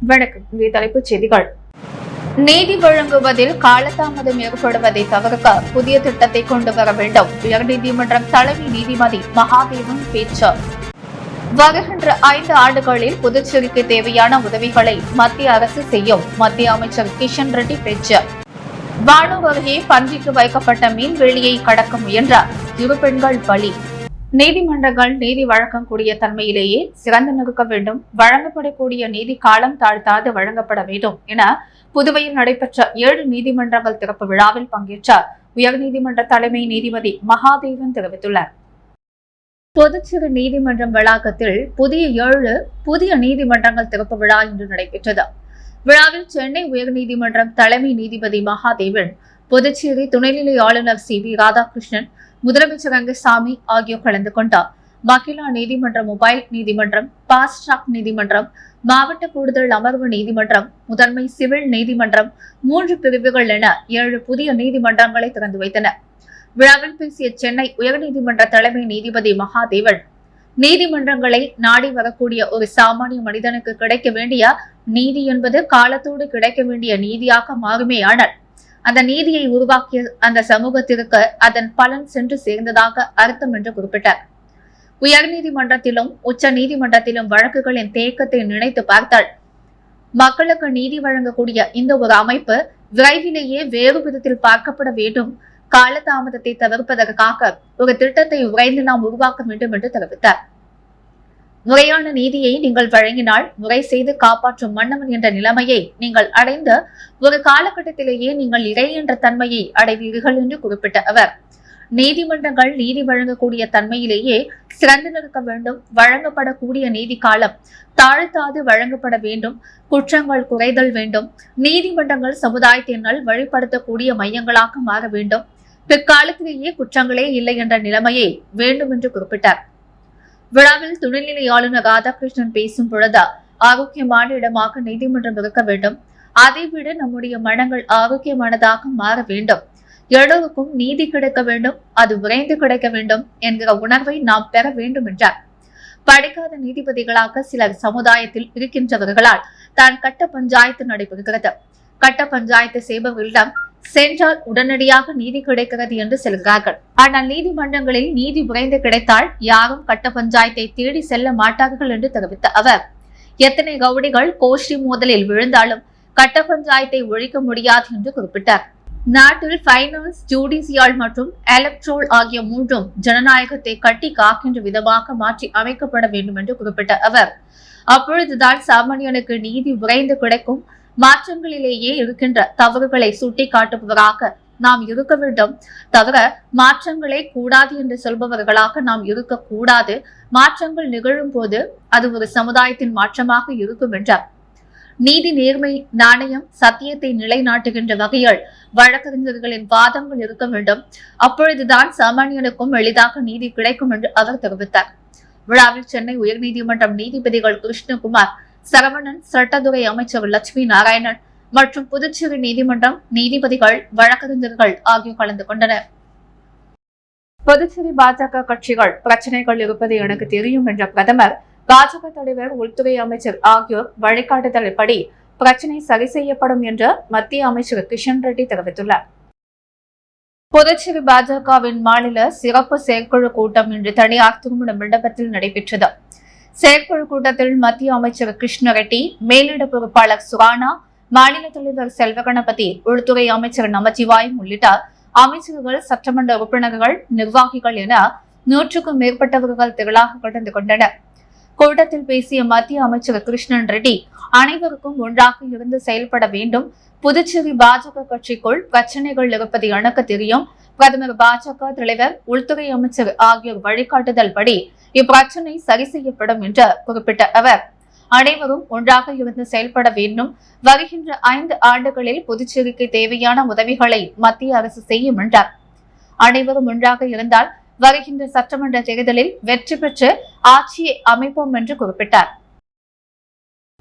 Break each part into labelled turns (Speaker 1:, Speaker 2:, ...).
Speaker 1: வணக்கம். இன்றைய தலைப்புச் செய்திகள். நீதி வழங்குவதில் காலதாமதம் ஏற்படுவதை தவிர்க்க புதிய திட்டத்தை கொண்டு வர வேண்டும். உயர்நீதிமன்றம் தலைமை நீதிபதி மகாதேவன் பேச்சு. வருகின்ற 5 ஆண்டுகளில் புதுச்சேரிக்கு தேவையான உதவிகளை மத்திய அரசு செய்யும். மத்திய அமைச்சர் கிஷன் ரெட்டி பேச்சு. வானூர் அருகே பன்றிக்கு வைக்கப்பட்ட மீன்வெளியை கடக்க முயன்ற 2 பெண்கள் பலி. நீதிமன்றங்கள் நீதி வழங்கக்கூடிய தன்மையிலேயே சிறந்து நிற்க வேண்டும். வழங்கப்படக்கூடிய நீதி காலம் தாழ்த்தாது வழங்கப்பட வேண்டும் என புதுவையில் நடைபெற்ற 7 நீதிமன்றங்கள் திறப்பு விழாவில் பங்கேற்ற உயர்நீதிமன்ற தலைமை நீதிபதி மகாதேவன் தெரிவித்துள்ளார். புதுச்சேரி நீதிமன்றம் வளாகத்தில் புதிய நீதிமன்றங்கள் திறப்பு விழா இன்று நடைபெற்றது. விழாவில் சென்னை உயர்நீதிமன்றம் தலைமை நீதிபதி மகாதேவன், புதுச்சேரி துணைநிலை ஆளுநர் சி வி ராதாகிருஷ்ணன், முதலமைச்சர் ரங்கசாமி ஆகியோர் கலந்து கொண்டார். மகிழா நீதிமன்றம், மொபைல் நீதிமன்றம், பாஸ்ட் ட்ராக் நீதிமன்றம், மாவட்ட கூடுதல் அமர்வு நீதிமன்றம், முதன்மை சிவில் நீதிமன்றம், 3 பிரிவுகள் என 7 புதிய நீதிமன்றங்களை திறந்து வைத்தனர். விழாவில் பேசிய சென்னை உயர்நீதிமன்ற தலைமை நீதிபதி மகாதேவன், நீதிமன்றங்களை நாடி வரக்கூடிய ஒரு சாமானிய மனிதனுக்கு கிடைக்க வேண்டிய நீதி என்பது காலத்தோடு கிடைக்க வேண்டிய நீதியாக மாறுமேயானால் அந்த நீதியை உருவாக்கிய அந்த சமூகத்திற்கு அதன் பலன் சென்று சேர்ந்ததாக அர்த்தம் என்று குறிப்பிட்டார். உயர்நீதிமன்றத்திலும் உச்ச நீதிமன்றத்திலும் வழக்குகளின் தேக்கத்தை நினைத்து பார்த்தால் மக்களுக்கு நீதி வழங்கக்கூடிய இந்த ஒரு அமைப்பு விரைவிலேயே வேறு விதத்தில் பார்க்கப்பட வேண்டும். காலதாமதத்தை தவிர்ப்பதற்காக ஒரு திட்டத்தை விரைந்து நாம் உருவாக்க வேண்டும் என்று தெரிவித்தார். முறையான நீதியை நீங்கள் வழங்கினால் முறை செய்து காப்பாற்றும் மன்னவன் என்ற நிலைமையை நீங்கள் அடைந்த ஒரு காலகட்டத்திலேயே நீங்கள் இறை என்ற தன்மையை அடைவீர்கள் என்று குறிப்பிட்ட அவர், நீதிமன்றங்கள் நீதி வழங்கக்கூடிய தன்மையிலேயே சிறந்து நிற்க வேண்டும். வழங்கப்படக்கூடிய நீதி காலம் தாழ்த்தாது வழங்கப்பட வேண்டும். குற்றங்கள் குறைதல் வேண்டும். நீதிமன்றங்கள் சமுதாயத்தினால் வழிபடுத்தக்கூடிய மையங்களாக மாற வேண்டும். பிற்காலத்திலேயே குற்றங்களே இல்லை என்ற நிலைமையை வேண்டும் என்று குறிப்பிட்டார். விழாவில் துணைநிலை ஆளுநர் ராதாகிருஷ்ணன் பேசும் பொழுது, ஆரோக்கியமான இடமாக நீதிமன்றம் இருக்க வேண்டும். அதைவிட நம்முடைய மனங்கள் ஆரோக்கியமானதாக மாற வேண்டும். எல்லோருக்கும் நீதி கிடைக்க வேண்டும். அது விரைந்து கிடைக்க வேண்டும் என்கிற உணர்வை நாம் பெற வேண்டும் என்றார். படிக்காத நீதிபதிகளாக சிலர் சமுதாயத்தில் இருக்கின்றவர்களால் தான் கட்ட பஞ்சாயத்து நடைபெறுகிறது. கட்ட பஞ்சாயத்து செய்பவர்களிடம் சென்றால் உடனடியாக நீதி கிடைக்கிறது என்று சொல்கிறார்கள். ஆனால் நீதிமன்றங்களில் நீதி விரைந்து கிடைத்தால் யாரும் கட்ட பஞ்சாயத்தை தேடி செல்ல மாட்டார்கள் என்று தெரிவித்த அவர், எத்தனை கவுடிகள் கோஷ்டி மோதலில் விழுந்தாலும் கட்ட பஞ்சாயத்தை ஒழிக்க முடியாது என்று குறிப்பிட்டார். நாட்டில் பைனான்ஸ், ஜுடிசியல் மற்றும் எலக்ட்ரோல் ஆகிய 3ம் ஜனநாயகத்தை கட்டி காக்கின்ற விதமாக மாற்றி அமைக்கப்பட வேண்டும் என்று குறிப்பிட்ட அவர், அப்பொழுதுதான் சாமானியனுக்கு நீதி விரைந்து கிடைக்கும். மாற்றங்களிலேயே இருக்கின்ற தவறுகளை சுட்டி காட்டுபவராக நாம் இருக்க வேண்டும். தவிர மாற்றங்களே கூடாது என்று சொல்பவர்களாக நாம் இருக்கக்கூடாது. மாற்றங்கள் நிகழும் போது அது ஒரு சமுதாயத்தின் மாற்றமாக இருக்கும் என்றார். நீதி, நேர்மை, நாணயம், சத்தியத்தை நிலைநாட்டுகின்ற வகையில் வழக்கறிஞர்களின் வாதங்கள் இருக்க வேண்டும். அப்பொழுதுதான் சாமானியனுக்கும் எளிதாக நீதி கிடைக்கும் என்று அவர் தெரிவித்தார். விழாவில் சென்னை உயர்நீதிமன்றம் நீதிபதிகள் கிருஷ்ணகுமார், சரவணன், சட்டத்துறை அமைச்சர் லட்சுமி நாராயணன் மற்றும் புதுச்சேரி நீதிமன்றம் நீதிபதிகள், வழக்கறிஞர்கள் ஆகியோர் கலந்து கொண்டனர். புதுச்சேரி பாஜக கட்சிகள் பிரச்சனைகள் இருப்பது எனக்கு தெரியும் என்ற பிரதமர், பாஜக தலைவர், உள்துறை அமைச்சர் ஆகியோர் வழிகாட்டுதல்படி பிரச்சனை சரி செய்யப்படும் என்று மத்திய அமைச்சர் கிஷன் ரெட்டி தெரிவித்துள்ளார். புதுச்சேரி பாஜகவின் மாநில சிறப்பு செயற்குழு கூட்டம் இன்று தனியார் திருமண மண்டபத்தில் நடைபெற்றது. செயற்குழு கூட்டத்தில் மத்திய அமைச்சர் கிருஷ்ண ரெட்டி, மேலிட பொறுப்பாளர் சுரானா, மாநில தலைவர் செல்வகணபதி, உள்துறை அமைச்சர் நமச்சிவாயம் உள்ளிட்ட அமைச்சர்கள், சட்டமன்ற உறுப்பினர்கள், நிர்வாகிகள் என 100க்கும் மேற்பட்டவர்கள் திரளாக கலந்து கொண்டனர். கூட்டத்தில் பேசிய மத்திய அமைச்சர் கிருஷ்ணன் ரெட்டி, அனைவருக்கும் ஒன்றாக இருந்து செயல்பட வேண்டும். புதுச்சேரி பாஜக கட்சிக்குள் பிரச்சனைகள் இருப்பது எனக்கு தெரியும். பிரதமர், பாஜக தலைவர், உள்துறை அமைச்சர் ஆகியோர் வழிகாட்டுதல் படி இப்பிரச்சனை சரி செய்யப்படும் என்று குறிப்பிட்ட அவர், அனைவரும் ஒன்றாக இருந்து செயல்பட வேண்டும். வருகின்ற 5 ஆண்டுகளில் புதுச்சேரிக்கு தேவையான உதவிகளை மத்திய அரசு செய்யும் என்றார். அனைவரும் ஒன்றாக இருந்தால் வருகின்ற சட்டமன்ற தேர்தலில் வெற்றி பெற்று ஆட்சியை அமைப்போம் என்று குறிப்பிட்டார்.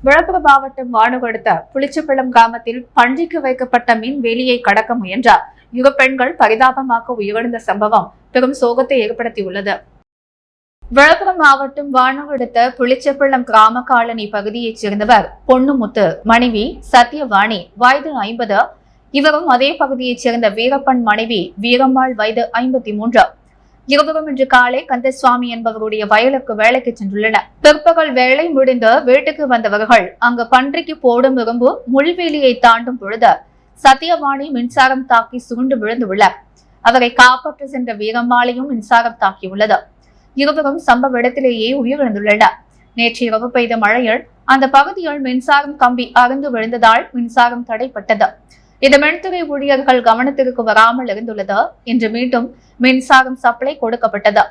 Speaker 1: விழுப்புரம் மாவட்டம் வானூர் அடுத்த புளிச்சப்பள்ளம் கிராமத்தில் பன்றிக்கு வைக்கப்பட்ட மீன் வேலியை கடக்க முயன்ற 2 பெண்கள் பரிதாபமாக உயிரிழந்த சம்பவம் பெரும் சோகத்தை ஏற்படுத்தியுள்ளது. விழுப்புரம் மாவட்டம் வானூர் அடுத்த புளிச்சப்பள்ளம் கிராம காலனி பகுதியைச் சேர்ந்தவர் பொன்னுமுத்து, மனைவி சத்யவாணி, வயது 50. இவரும் அதே பகுதியைச் சேர்ந்த வீரப்பன் மனைவி வீரம்மாள், வயது 53. இருவரும் இன்று காலை கந்தசுவாமி என்பவருடைய வயலுக்கு வேலைக்கு சென்றுள்ளனர். பிற்பகல் வேலை முடிந்து வீட்டுக்கு வந்தவர்கள் அங்கு பன்றிக்கு போடும் இரும்பு முள்வேலியை தாண்டும் பொழுது சத்யவாணி மின்சாரம் தாக்கி சுருண்டு விழுந்துள்ளார். அவரை காப்பாற்ற சென்ற வீரம்மாளையும் மின்சாரம் தாக்கியுள்ளது. இருவரும் சம்பவ இடத்திலேயே உயிரிழந்துள்ளனர். நேற்று இரவு பெய்த மழையில் அந்த பகுதியில் மின்சாரம் கம்பி அறுந்து விழுந்ததால் மின்சாரம் தடைப்பட்டது. இது மின்துறை ஊழியர்கள் கவனத்திற்கு வராமல் இருந்துள்ளது. இன்று மீண்டும் மின்சாரம் சப்ளை கொடுக்கப்பட்டது.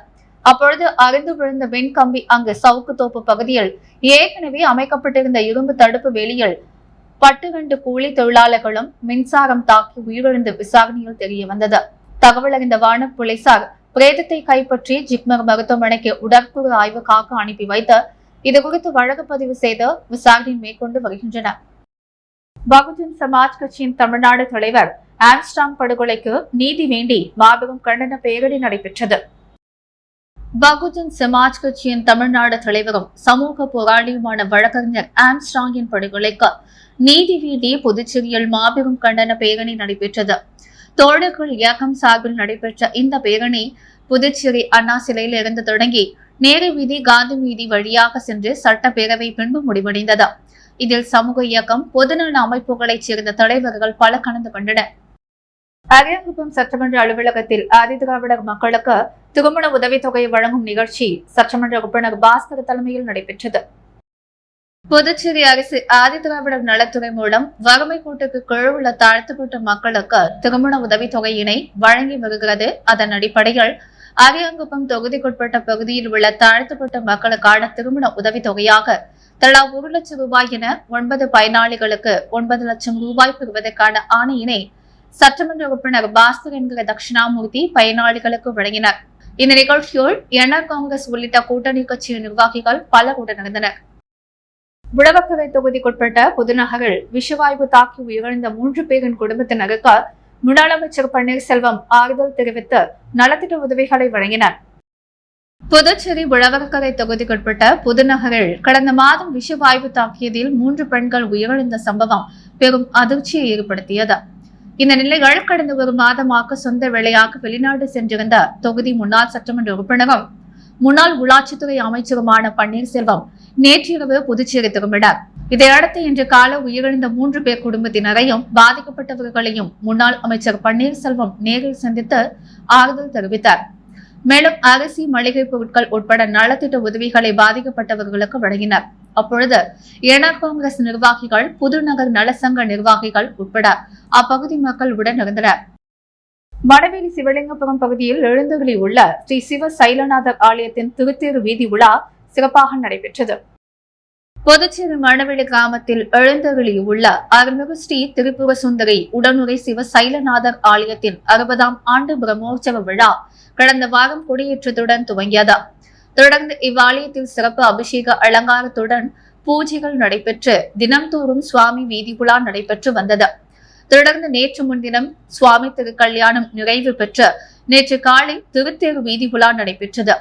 Speaker 1: அப்பொழுது அறுந்து விழுந்த மின் கம்பி அங்கு சவுக்கு தோப்பு பகுதியில் ஏற்கனவே அமைக்கப்பட்டிருந்த இரும்பு தடுப்பு வேலியில் 12 கூலி தொழிலாளர்களும் மின்சாரம் தாக்கி உயிரிழந்து விசாரணையில் தெரிய வந்தது. தகவல் அறிந்த வானூர் போலீசார் பிரேதத்தை கைப்பற்றி ஜிப்மர் மருத்துவமனைக்கு உடற்கூறு ஆய்வுக்காக அனுப்பி வைத்து இதுகுறித்து வழக்கு பதிவு செய்து விசாரணை மேற்கொண்டு வருகின்றனர். பகுஜன் சமாஜ் கட்சியின் தமிழ்நாடு தலைவர் ஆம்ஸ்ட்ராங் படுகொலைக்கு நீதி வேண்டி மாபெரும் கண்டன பேரணி நடைபெற்றது. பகுஜன் சமாஜ் கட்சியின் தமிழ்நாடு தலைவரும் சமூக போராளியுமான வழக்கறிஞர் ஆம்ஸ்ட்ராங்கின் படுகொலைக்கு நீதி வேண்டி புதுச்சேரியில் மாபெரும் கண்டன பேரணி நடைபெற்றது. தோழர்கள் இயக்கம் சார்பில் நடைபெற்ற இந்த பேரணி புதுச்சேரி அண்ணா சிலையில் இருந்து தொடங்கி நேரு வீதி, காந்தி வீதி வழியாக சென்று சட்டப்பேரவை பின்பு முடிவடைந்தது. இதில் சமூக இயக்கம், பொதுநல அமைப்புகளைச் சேர்ந்த தலைவர்கள் பல கலந்து கொண்டனர். அரியாங்குப்பம் சட்டமன்ற அலுவலகத்தில் ஆதிதிராவிடர் மக்களுக்கு திருமண உதவித்தொகை வழங்கும் நிகழ்ச்சி சட்டமன்ற உறுப்பினர் பாஸ்கர் தலைமையில் நடைபெற்றது. புதுச்சேரி அரசு ஆதிதிராவிடர் நலத்துறை மூலம் வறுமை கோட்டுக்கு கீழ் உள்ள தாழ்த்தப்பட்ட மக்களுக்கு திருமண உதவித்தொகையினை வழங்கி வருகிறது. அதன் அடிப்படையில் அரியாங்குப்பம் தொகுதிக்குட்பட்ட பகுதியில் உள்ள தாழ்த்தப்பட்ட மக்களுக்கான திருமண உதவித்தொகையாக தலா 1 லட்சம் ரூபாய் என 9 பயனாளிகளுக்கு 9 லட்சம் ரூபாய் பெறுவதற்கான ஆணையினை சட்டமன்ற உறுப்பினர் பாஸ்கர் என்கிற தட்சிணாமூர்த்தி பயனாளிகளுக்கு வழங்கினார். இந்த நிகழ்ச்சியில் என்ஆர் காங்கிரஸ் உள்ளிட்ட கூட்டணி கட்சியின் நிர்வாகிகள் பலர் உடனிருந்தனர். விளவக்கரை தொகுதிக்குட்பட்ட புதுநகரில் விஷவாயு தாக்கி உயிரிழந்த 3 பேரின் குடும்பத்தினருக்கு முன்னாள் அமைச்சர் பன்னீர்செல்வம் ஆறுதல் தெரிவித்து நலத்திட்ட உதவிகளை வழங்கினார். புதுச்சேரி விளவக்கரை தொகுதிக்குட்பட்ட புதுநகரில் கடந்த மாதம் விஷவாயு தாக்கியதில் 3 பெண்கள் உயிரிழந்த சம்பவம் பெரும் அதிர்ச்சியை ஏற்படுத்தியது. இந்த நிலையில் கடந்த ஒரு மாதமாக சொந்த வேலையாக வெளிநாடு சென்றிருந்த தொகுதி முன்னாள் சட்டமன்ற உறுப்பினரும் முன்னாள் உள்ளாட்சித்துறை அமைச்சருமான பன்னீர்செல்வம் நேற்றிரவு புதுச்சேரி திரும்பினார். இதையடுத்து இன்று காலை உயிரிழந்த 3 பேர் குடும்பத்தினரையும் பாதிக்கப்பட்டவர்களையும் முன்னாள் அமைச்சர் பன்னீர்செல்வம் நேரில் சந்தித்து ஆறுதல் தெரிவித்தார். மேலும் அரிசி, மளிகை பொருட்கள் உட்பட நலத்திட்ட உதவிகளை பாதிக்கப்பட்டவர்களுக்கு வழங்கினார். அப்பொழுது என்ஆர் காங்கிரஸ் நிர்வாகிகள், புதுநகர் நலசங்க நிர்வாகிகள் உட்பட அப்பகுதி மக்கள் உடன் இருந்தனர். வடவேலி சிவலிங்கபுரம் பகுதியில் எழுந்தருளி உள்ள ஸ்ரீ சிவ சைலநாதர் ஆலயத்தின் திருத்தேரு வீதி உலா சிறப்பாக நடைபெற்றது. புதுச்சேரி மணவெளி கிராமத்தில் எழுந்தருளி உள்ள அருள்மிகு ஸ்ரீ திரிபுர சுந்தரி உடனுரை சிவ சைலநாதர் ஆலயத்தின் 60ஆம் ஆண்டு பிரம்மோற்சவ விழா கடந்த வாரம் கொடியேற்றத்துடன் துவங்கியது. தொடர்ந்து இவ்வாலயத்தில் சிறப்பு அபிஷேக அலங்காரத்துடன் பூஜைகள் நடைபெற்று தினம்தோறும் சுவாமி வீதி உலா நடைபெற்று வந்தது. தொடர்ந்து நேற்று முன்தினம் சுவாமி திருக்கல்யாணம் நிறைவு பெற்று நேற்று காலை திருத்தேரு வீதி உலா நடைபெற்றது.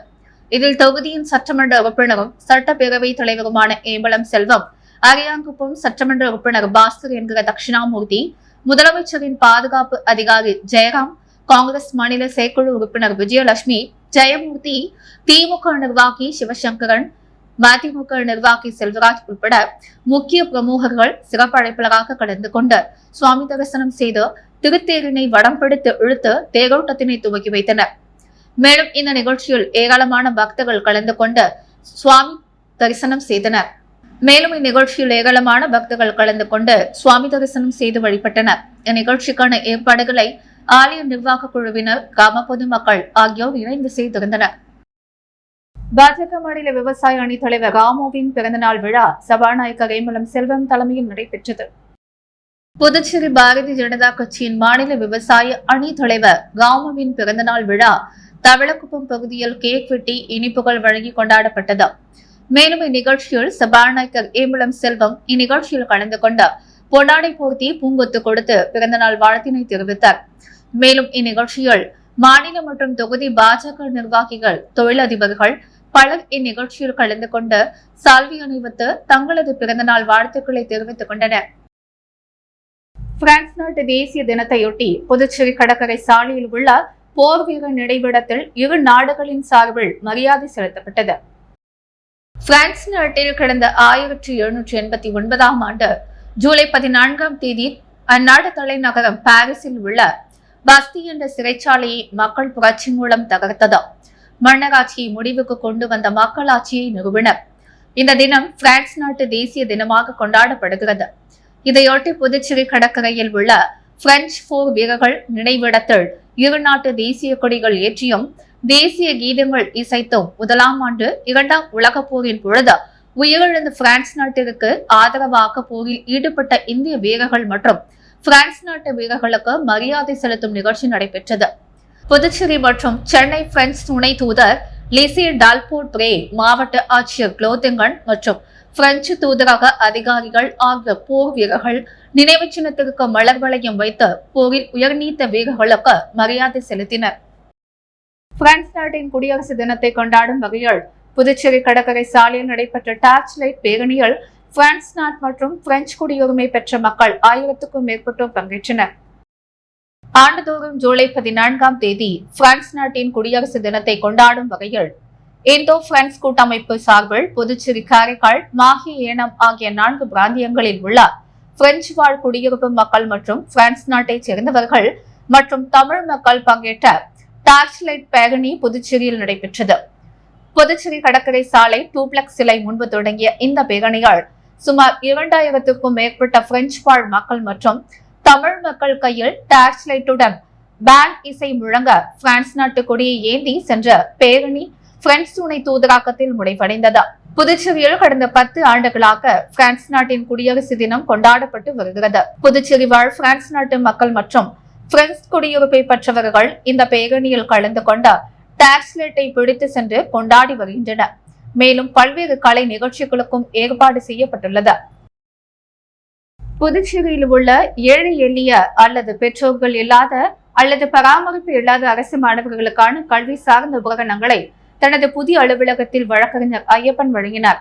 Speaker 1: இதில் தொகுதியின் சட்டமன்ற உறுப்பினரும் சட்டப்பேரவை தலைவருமான ஏம்பலம் செல்வம், அரியாங்குப்பம் சட்டமன்ற உறுப்பினர் பாஸ்கர் என்கிற தட்சிணாமூர்த்தி, முதலமைச்சரின் பாதுகாப்பு அதிகாரி ஜெயராம், காங்கிரஸ் மாநில செயற்குழு உறுப்பினர் விஜயலட்சுமி, ஜெயமூர்த்தி, திமுக நிர்வாகி சிவசங்கரன், மதிமுக நிர்வாகி செல்வராஜ் உட்பட முக்கிய பிரமுகர்கள் சிறப்பு அழைப்பாளராக கலந்து கொண்டு சுவாமி தரிசனம் செய்து திருத்தேரினை வடம் பிடித்து இழுத்து தேரோட்டத்தினை துவக்கி வைத்தனர். மேலும் இந்த நிகழ்ச்சியில் ஏராளமான பக்தர்கள் கலந்து கொண்டு சுவாமி தரிசனம் செய்தனர். வழிபட்டனர். இந்நிகழ்ச்சிக்கான ஏற்பாடுகளை ஆலய நிர்வாக குழுவினர், கிராம பொதுமக்கள் ஆகியோர் இணைந்து செய்திருந்தனர். பாஜக மாநில விவசாய அணி தலைவர் ராமுவின் பிறந்தநாள் விழா சபாநாயகர் ஏம்பலம் செல்வம் தலைமையில் நடைபெற்றது. புதுச்சேரி பாரதிய ஜனதா கட்சியின் மாநில விவசாய அணி தலைவர் ராமுவின் பிறந்தநாள் விழா தவளக்குப்பம் பகுதியில் கேக் வெட்டி இனிப்புகள் வழங்கி கொண்டாடப்பட்டது. மேலும் இந்நிகழ்ச்சியில் சபாநாயகர் ஏம்பலம் செல்வம் இந்நிகழ்ச்சியில் கலந்து கொண்டு பொன்னாடை போர்த்தி பூங்கொத்து கொடுத்து பிறந்தநாள் வாழ்த்தினை தெரிவித்தார். மேலும் இந்நிகழ்ச்சியில் மாநில மற்றும் தொகுதி பாஜக நிர்வாகிகள், தொழிலதிபர்கள், பலர் இந்நிகழ்ச்சியில் கலந்து கொண்டு சால்வி அணிவித்து தங்களது பிறந்தநாள் வாழ்த்துக்களை தெரிவித்துக் கொண்டனர். பிரான்ஸ் நாட்டு தேசிய தினத்தையொட்டி புதுச்சேரி கடற்கரை சாலையில் உள்ள போர் வீரர் நினைவிடத்தில் இரு நாடுகளின் சார்பில் மரியாதை செலுத்தப்பட்டது. பிரான்ஸ் நாட்டில் கடந்த 1789ஆம் ஆண்டு ஜூலை 14ஆம் தேதி அந்நாடு தலைநகரம் பாரிஸில் உள்ள பஸ்தி என்ற சிறைச்சாலையை மக்கள் புரட்சி மூலம் தகர்த்தது. மன்னராட்சியை முடிவுக்கு கொண்டு வந்த மக்களாட்சியை நிறுவினர். இந்த தினம் பிரான்ஸ் நாட்டு தேசிய தினமாக கொண்டாடப்படுகிறது. இதையொட்டி புதுச்சேரி கடற்கரையில் உள்ள பிரெஞ்சு போர் வீரர்கள் நினைவிடத்தில் இரு நாட்டு தேசிய கொடிகள் ஏற்றியும் தேசிய கீதங்கள் இசைத்தும் 1ஆம் ஆண்டு 2ஆம் உலகப் போரின் பொழுது உயிரிழந்த பிரான்ஸ் நாட்டிற்கு ஆதரவாக போரில் ஈடுபட்ட இந்திய வீரர்கள் மற்றும் பிரான்ஸ் நாட்டு வீரர்களுக்கு மரியாதை செலுத்தும் நிகழ்ச்சி நடைபெற்றது. புதுச்சேரி மற்றும் சென்னை பிரெஞ்சு துணை தூதர் லிசி டால்போட்ரே, மாவட்ட ஆட்சியர் குளோத்திங்கன் மற்றும் பிரெஞ்சு தூதரக அதிகாரிகள் ஆகிய போர் வீரர்கள் நினைவு சின்னத்திற்கு மலர் வளையம் வைத்து போரில் உயிர்நீத்த வீரர்களுக்கு மரியாதை செலுத்தினர். பிரான்ஸ் நாட்டின் குடியரசு தினத்தை கொண்டாடும் வகையில் புதுச்சேரி கடற்கரை சாலையில் நடைபெற்ற டார்ச் லைட் பேரணியில் பிரான்ஸ் நாட் மற்றும் பிரெஞ்சு குடியுரிமை பெற்ற மக்கள் 1000க்கும் மேற்பட்டோர் பங்கேற்றனர். ஆண்டுதோறும் ஜூலை 14ஆம் தேதி பிரான்ஸ் நாட்டின் குடியரசு தினத்தை கொண்டாடும் வகையில் இந்தோ பிரான்ஸ் கூட்டமைப்பு சார்பில் புதுச்சேரி, காரைக்கால், மாஹே, ஏனம் ஆகிய 4 பிராந்தியங்களில் உள்ள பிரெஞ்சு வாழ் குடியிருப்பு மக்கள் மற்றும் பிரான்ஸ் நாட்டைச் சேர்ந்தவர்கள் மற்றும் தமிழ் மக்கள் பங்கேற்ற டார்ச் லைட் பேரணி புதுச்சேரியில் நடைபெற்றது. புதுச்சேரி கடற்கரை சாலை டூப்ளக்ஸ் சிலை முன்பு தொடங்கிய இந்த பேரணியால் சுமார் 2000க்கும் மேற்பட்ட பிரெஞ்சு வாழ் மக்கள் மற்றும் தமிழ் மக்கள் கையில் டார்ச் லைட்டுடன் பேண்ட் இசை முழங்க பிரான்ஸ் நாட்டு கொடியை ஏந்தி சென்ற பேரணி பிரெஞ்சு துணை தூதரகத்தில் முடிவடைந்தது. புதுச்சேரியில் கடந்த 10 ஆண்டுகளாக பிரான்ஸ் நாட்டின் குடியரசு தினம் கொண்டாடப்பட்டு வருகிறது. புதுச்சேரி வாழ் பிரான்ஸ் நாட்டு மக்கள் மற்றும் பிரெஞ்சு குடியுரிமை பெற்றவர்கள் இந்த பேரணியில் கலந்து கொண்ட டார்ச் லைட்டை பிடித்து சென்று கொண்டாடி வருகின்றனர். மேலும் பல்வேறு கலை நிகழ்ச்சிகளுக்கும் ஏற்பாடு செய்யப்பட்டுள்ளது. புதுச்சேரியில் உள்ள ஏழை எளிய அல்லது பெற்றோர்கள் இல்லாத அல்லது பராமரிப்பு இல்லாத அரசு மாணவர்களுக்கான கல்வி சார்ந்த உபகரணங்களை தனது புதிய அலுவலகத்தில் வழக்கறிஞர் ஐயப்பன் வழங்கினார்.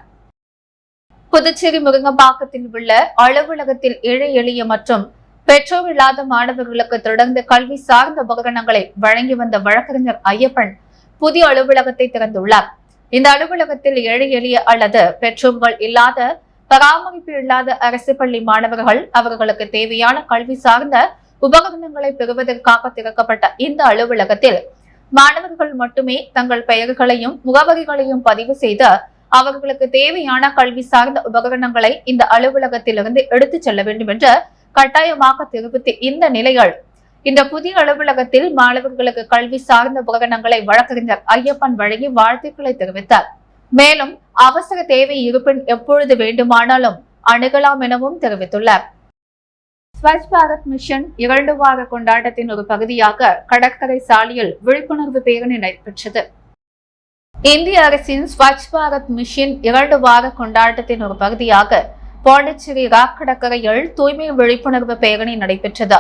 Speaker 1: புதுச்சேரி முருங்கம்பாக்கத்தில் உள்ள அலுவலகத்தில் ஏழை எளிய மற்றும் பெற்றோர் இல்லாத மாணவர்களுக்கு தொடர்ந்து கல்வி சார்ந்த உபகரணங்களை வழங்கி வந்த வழக்கறிஞர் ஐயப்பன் புதிய அலுவலகத்தை திறந்துள்ளார். இந்த அலுவலகத்தில் ஏழை எளிய அல்லது பெற்றோர்கள் இல்லாத பராமரிப்பு இல்லாத அரசு பள்ளி மாணவர்கள் அவர்களுக்கு தேவையான கல்வி சார்ந்த உபகரணங்களை பெறுவதற்காக திறக்கப்பட்ட இந்த அலுவலகத்தில் மாணவர்கள் மட்டுமே தங்கள் பெயர்களையும் முகவரிகளையும் பதிவு செய்து அவர்களுக்கு தேவையான கல்வி சார்ந்த உபகரணங்களை இந்த அலுவலகத்திலிருந்து எடுத்துச் செல்ல வேண்டும் என்று கட்டாயமாக தெரிவித்து இந்த நிலையில் இந்த புதிய அலுவலகத்தில் மாணவர்களுக்கு கல்வி சார்ந்த உபகரணங்களை வழக்கறிஞர் ஐயப்பன் வழங்கி வாழ்த்துக்களை தெரிவித்தார். மேலும் அவசர தேவை இருப்பின் எப்பொழுது வேண்டுமானாலும் அணுகலாம் எனவும் தெரிவித்துள்ளார். ஸ்வச் பாரத் மிஷன் 2 வார கொண்டாட்டத்தின் ஒரு பகுதியாக கடற்கரை சாலையில் விழிப்புணர்வு பேரணி நடைபெற்றது. இந்திய அரசின் ஸ்வச் பாரத் மிஷன் 2 வார கொண்டாட்டத்தின் ஒரு பகுதியாக பாண்டிச்சேரி ராக் கடற்கரையில் தூய்மை விழிப்புணர்வு பேரணி நடைபெற்றது.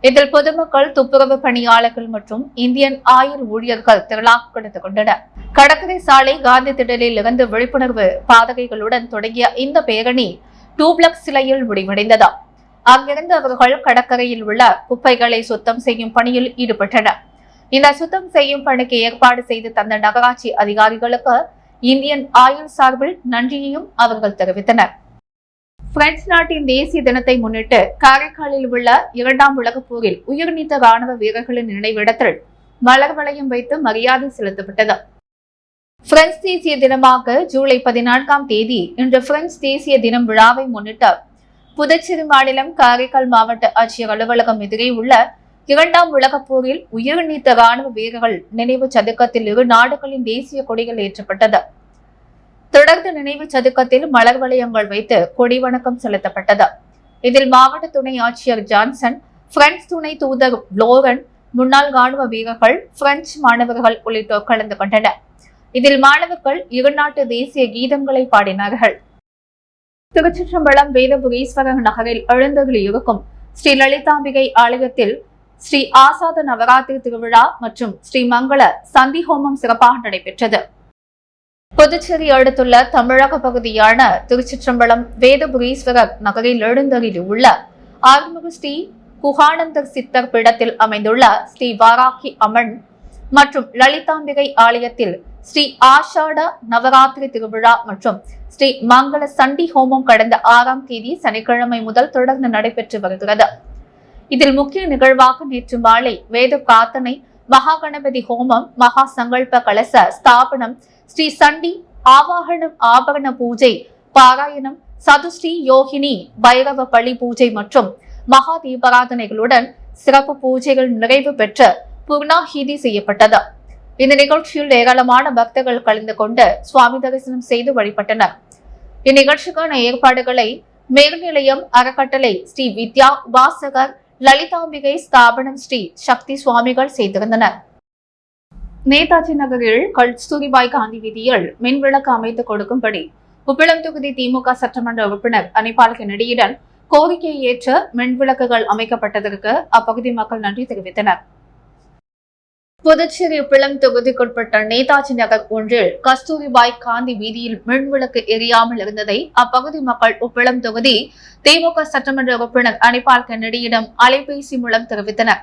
Speaker 1: இதில் பொதுமக்கள், துப்புரவு பணியாளர்கள் மற்றும் இந்தியன் ஆயில் ஊழியர்கள் திரளாக கலந்து கொண்டனர். கடற்கரை சாலை காந்தி திடலில் இருந்து விழிப்புணர்வு பாதகைகளுடன் தொடங்கிய இந்த பேரணி டூப்ளக்ஸ் சிலையில் முடிவடைந்தது. அங்கிருந்து அவர்கள் கடற்கரையில் உள்ள குப்பைகளை சுத்தம் செய்யும் பணியில் ஈடுபட்டனர். இந்த சுத்தம் செய்யும் பணிக்கு ஏற்பாடு செய்து தந்த நகராட்சி அதிகாரிகளுக்கு இந்தியன் ஆயில் சார்பில் நன்றியையும் அவர்கள் தெரிவித்தனர். பிரெஞ்சு நாட்டின் தேசிய தினத்தை முன்னிட்டு காரைக்காலில் உள்ள 2ஆம் உலகப் போரில் உயிர்நீத்த ராணுவ வீரர்களின் நினைவிடத்தில் மலர் வளையம் வைத்து மரியாதை செலுத்தப்பட்டது. பிரெஞ்சு தேசிய தினமாக ஜூலை 14ஆம் தேதி இன்று பிரெஞ்சு தேசிய தினம் விழாவை முன்னிட்டு புதுச்சேரி மாநிலம் காரைக்கால் மாவட்ட ஆட்சியர் அலுவலகம் எதிரே உள்ள 2ஆம் உலகப் போரில் உயிர்நீத்த ராணுவ வீரர்கள் நினைவு சதுக்கத்தில் இரு நாடுகளின் தேசிய கொடிகள் ஏற்றப்பட்டது. தொடர்ந்து நினைவு சதுக்கத்தில் மலர் வளையங்கள் வைத்து கொடி வணக்கம் செலுத்தப்பட்டது. இதில் மாவட்ட துணை ஆட்சியர் ஜான்சன், பிரெஞ்சு துணை தூதர் புளோரன், முன்னாள் ராணுவ வீரர்கள், பிரெஞ்சு மாணவர்கள் உள்ளிட்டோர் கலந்து கொண்டனர். இதில் மாணவர்கள் இரு நாட்டு தேசிய கீதங்களை பாடினார்கள். திருச்சிற்றம்பலம் வேதபுரீஸ்வரர் நகரில் எழுந்தருளி இருக்கும் ஸ்ரீ லலிதாம்பிகை ஆலயத்தில் ஸ்ரீ ஆசாத நவராத்திரி திருவிழா மற்றும் ஸ்ரீ மங்கள சந்தி ஹோமம் சிறப்பாக நடைபெற்றது. புதுச்சேரி அடுத்துள்ள தமிழக பகுதியான திருச்சிற்றம்பலம் வேதபுரீஸ்வரர் நகரில் எழுந்தருளி உள்ள ஆறுமுக ஸ்ரீ குகானந்தர் சித்தர் பீடத்தில் அமைந்துள்ள ஸ்ரீ வாராகி அம்மன் மற்றும் லலிதாம்பிகை ஆலயத்தில் ஸ்ரீ ஆஷாட நவராத்திரி திருவிழா மற்றும் ஸ்ரீ மங்கள சண்டி ஹோமம் கடந்த 6ஆம் தேதி சனிக்கிழமை முதல் தொடர்ந்து நடைபெற்று வருகிறது. இதில் முக்கிய நிகழ்வாக நேற்று மாலை வேத பிரார்த்தனை, மகா கணபதி ஹோமம், மகா சங்கல்ப கலச ஸ்தாபனம், ஸ்ரீ சண்டி ஆவாகனம், ஆபரண பூஜை, பாராயணம், சதுஸ்ரீ யோகினி பைரவ பலி பூஜை மற்றும் மகா தீபாராதனைகளுடன் சிறப்பு பூஜைகள் நிறைவு பெற்று பூர்ணாஹிதி செய்யப்பட்டது. இந்த நிகழ்ச்சியில் ஏராளமான பக்தர்கள் கலந்து கொண்டு சுவாமி தரிசனம் செய்து வழிபட்டனர். இந்நிகழ்ச்சிக்கான ஏற்பாடுகளை மேல்நிலையம் அறக்கட்டளை, ஸ்ரீ வித்யா உபாசகர், லலிதாம்பிகை ஸ்தாபனம், ஸ்ரீ சக்தி சுவாமிகள் செய்திருந்தனர். நேதாஜி நகரில் கஸ்தூரிபாய் காந்தி வீதியில் மின் விளக்கு அமைத்து கொடுக்கும்படி உப்பிளம் தொகுதி திமுக சட்டமன்ற உறுப்பினர் அனிபால் கென்னடியுடன் கோரிக்கையை ஏற்று மின் விளக்குகள் அமைக்கப்பட்டதற்கு அப்பகுதி மக்கள் நன்றி தெரிவித்தனர். புதுச்சேரி உப்பிளம் தொகுதிக்குட்பட்ட நேதாஜி நகர் ஒன்றில் கஸ்தூரிபாய் காந்தி வீதியில் மின்விளக்கு எரியாமல் இருந்ததை அப்பகுதி மக்கள் உப்பிளம் தொகுதி திமுக சட்டமன்ற உறுப்பினர் அனிபால் கென்னடியிடம் அலைபேசி மூலம் தெரிவித்தனர்.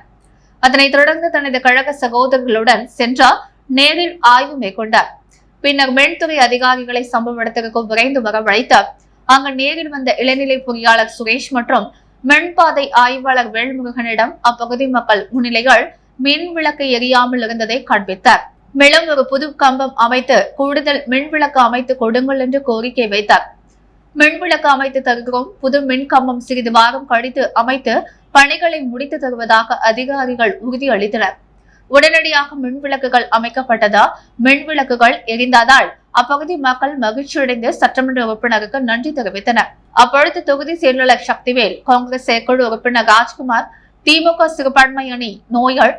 Speaker 1: அதனைத் தொடர்ந்து தனது கழக சகோதரர்களுடன் சென்று நேரில் ஆய்வு மேற்கொண்டார். பின்னர் மின்துறை அதிகாரிகளை சம்பவ இடத்திற்கு விரைந்து வரவழைத்து அங்கு நேரில் வந்த இளநிலை பொறியாளர் சுரேஷ் மற்றும் மின்பாதை ஆய்வாளர் வேல்முருகனிடம் அப்பகுதி மக்கள் முன்னிலைகள் மின் விளக்கு எரியாமல் இருந்ததை காண்பித்தார். மேலும் ஒரு புது கம்பம் அமைத்து கூடுதல் மின் விளக்கு அமைத்து கொடுங்கள் என்று கோரிக்கை வைத்தார். மின் விளக்கு அமைத்து தருகிறோம், புது மின் கம்பம் சிறிது வாரம் கழித்து அமைத்து பணிகளை முடித்து தருவதாக அதிகாரிகள் உறுதியளித்தனர். உடனடியாக மின் விளக்குகள் அமைக்கப்பட்டதா, மின் விளக்குகள் எரிந்ததால் அப்பகுதி மக்கள் மகிழ்ச்சியடைந்து சட்டமன்ற உறுப்பினருக்கு நன்றி தெரிவித்தனர். அப்பொழுது தொகுதி செயலாளர் சக்திவேல், காங்கிரஸ் செயற்குழு உறுப்பினர் ராஜ்குமார், திமுக சிறுபான்மை அணி நோயாள்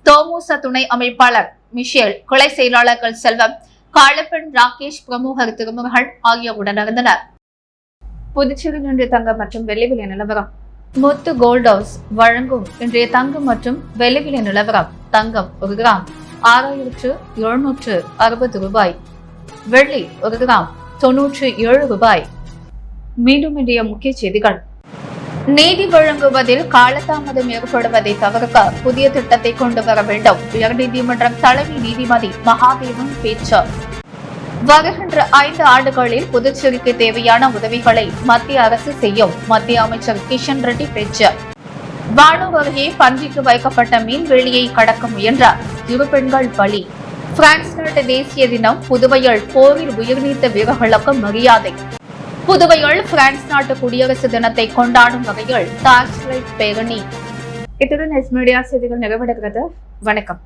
Speaker 1: தோமுச துணை அமைப்பாளர் மிஷேல், கிளை செயலாளர்கள் செல்வம், காலப்பெண், ராகேஷ், பிரமுகர் திருமுருகன் ஆகியோர் உடனிருந்தனர். புதுச்சேரியில் இன்றைய தங்கம் மற்றும் வெள்ளி விலை நிலவரம். முத்து கோல்ட் ஹவுஸ் வழங்கும் இன்றைய தங்கம் மற்றும் வெள்ளி விலை நிலவரம். தங்கம் 1 கிராம் 6760 ரூபாய், வெள்ளி 1 கிராம் 97 ரூபாய். மீண்டும் இன்றைய முக்கிய செய்திகள். நீதி வழங்குவதில் காலதாமதம் ஏற்படுவதை தவிர்க்க புதிய திட்டத்தை கொண்டு வர வேண்டும். உயர்நீதிமன்றம் தலைமை நீதிபதி மகாதேவன் பேச்சு. வருகின்ற 5 ஆண்டுகளில் புதுச்சேரிக்கு தேவையான உதவிகளை மத்திய அரசு செய்யும். மத்திய அமைச்சர் கிஷன் ரெட்டி பேச்சு. வானூர் அருகே பன்றிக்கு வைக்கப்பட்ட மீன்வெளியை கடக்க முயன்ற 2 பெண்கள் பலி. பிரான்ஸ் நாட்டு தேசிய தினம். புதுவையில் போரில் உயிர்நீத்த வீரர்களுக்கு மரியாதை. புதுவையில் பிரான்ஸ் நாட்டு குடியரசு தினத்தை கொண்டாடும் வகையில் டார்ச் லைட் பேரணி. இத்துடன் எஸ் மீடியா செய்திகள் நிறைவடைகிறது. வணக்கம்.